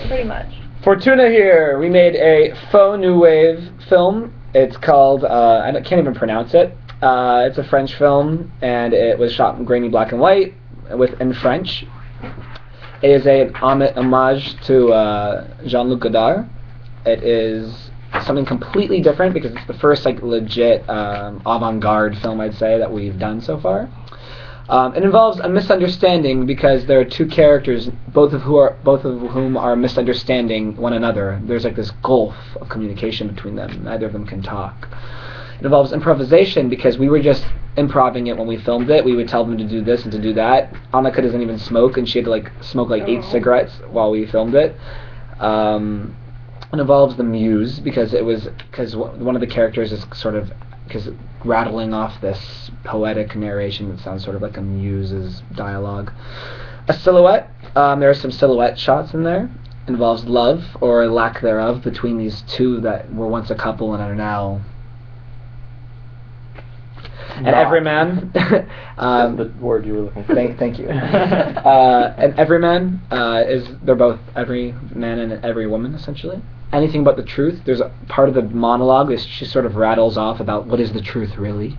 Pretty much. Fortuna here. We made a faux new wave film. It's called, I can't even pronounce it. It's a French film, and it was shot in grainy black and white in French. It is an homage to Jean-Luc Godard. It is something completely different because it's the first legit avant-garde film, I'd say, that we've done so far. It involves a misunderstanding because there are two characters, both of whom are misunderstanding one another. There's this gulf of communication between them. Neither of them can talk. It involves improvisation because we were just improving it when we filmed it. We would tell them to do this and to do that. Annika doesn't even smoke, and she had to smoke 8 cigarettes while we filmed it. It involves the muse because one of the characters is rattling off this poetic narration that sounds sort of like a muse's dialogue. A silhouette. There are some silhouette shots in there. It involves love or lack thereof between these two that were once a couple and are now. And everyman. The word you were looking for. Thank you. And everyman they're both every man and every woman essentially. Anything but the truth. There's a part of the monologue that she sort of rattles off about what is the truth really.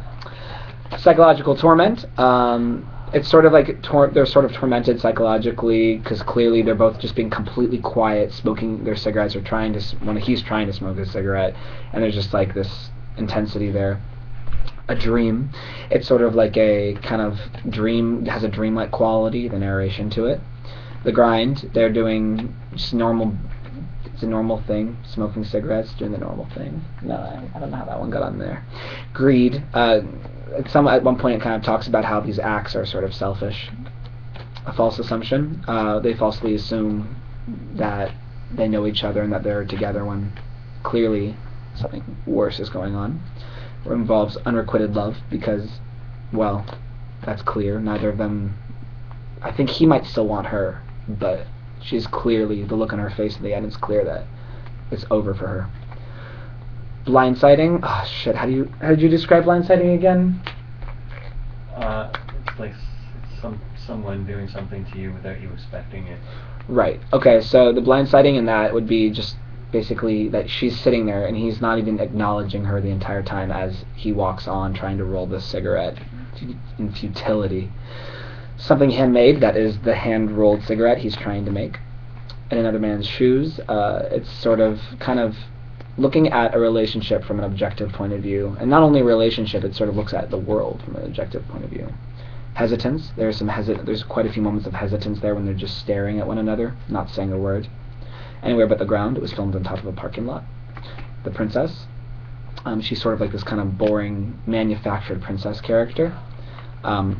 Psychological torment. It's sort of they're sort of tormented psychologically because clearly they're both just being completely quiet, smoking their cigarettes or he's trying to smoke his cigarette, and there's just this intensity there. A dream. It's sort of like a kind of dream. It has a dreamlike quality, the narration to it. The grind. They're doing just normal. It's a normal thing. Smoking cigarettes, doing the normal thing. No, I don't know how that one got on there. Greed. At one point it kind of talks about how these acts are sort of selfish. A false assumption. They falsely assume that they know each other and that they're together when clearly something worse is going on. It involves unrequited love because, well, that's clear. Neither of them. I think he might still want her, but she's clearly, the look on her face at the end, it's clear that it's over for her. Blindsiding. Oh shit! How did you describe blindsiding again? It's like someone doing something to you without you expecting it. Right. Okay. So the blindsiding in that would be just basically that she's sitting there and he's not even acknowledging her the entire time as he walks on trying to roll this cigarette in futility. Something handmade, that is the hand-rolled cigarette he's trying to make. In another man's shoes, it's sort of kind of looking at a relationship from an objective point of view. And not only a relationship, it sort of looks at the world from an objective point of view. Hesitance. There's quite a few moments of hesitance there when they're just staring at one another, not saying a word. Anywhere But the Ground. It was filmed on top of a parking lot. The princess. She's sort of like this kind of boring, manufactured princess character.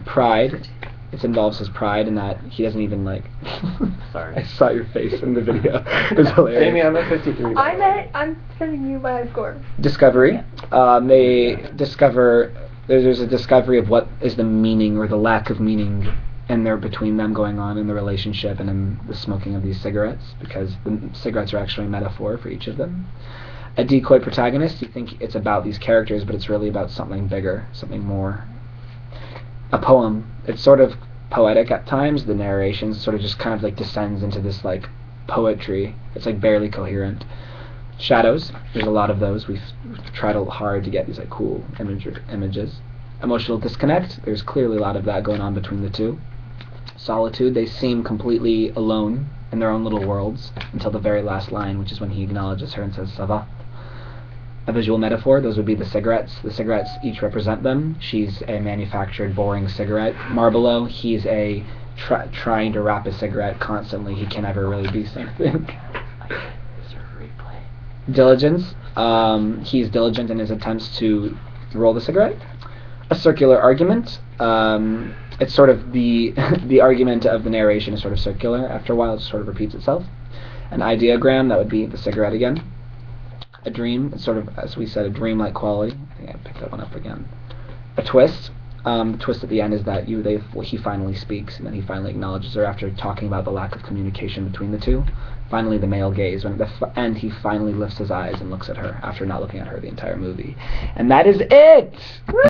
Pride. It involves his pride in that he doesn't even Sorry. I saw your face in the video. It was hilarious. Amy, I'm at 53. I'm sending you my score. Discovery. They discover there's a discovery of what is the meaning or the lack of meaning between them going on in the relationship and in the smoking of these cigarettes, because the cigarettes are actually a metaphor for each of them. A decoy protagonist. You think it's about these characters, but it's really about something bigger, something more. A poem. It's sort of poetic at times. The narration sort of just kind of descends into this poetry. It's barely coherent. Shadows. There's a lot of those. We've tried hard to get these cool images. Emotional disconnect. There's clearly a lot of that going on between the two. Solitude. They seem completely alone in their own little worlds until the very last line, which is when he acknowledges her and says, "Ça va?" A visual metaphor, those would be the cigarettes. The cigarettes each represent them. She's a manufactured, boring cigarette. Marlboro, he's trying to wrap a cigarette constantly. He can never really be something. Diligence, he's diligent in his attempts to roll the cigarette. A circular argument, it's sort of the argument of the narration is sort of circular. After a while it sort of repeats itself. An ideogram, that would be the cigarette again. A dream, it's sort of, as we said, a dream-like quality. I think I picked that one up again. A twist. The twist at the end is that he finally speaks, and then he finally acknowledges her after talking about the lack of communication between the two. Finally, the male gaze. When at the end, he finally lifts his eyes and looks at her after not looking at her the entire movie. And that is it!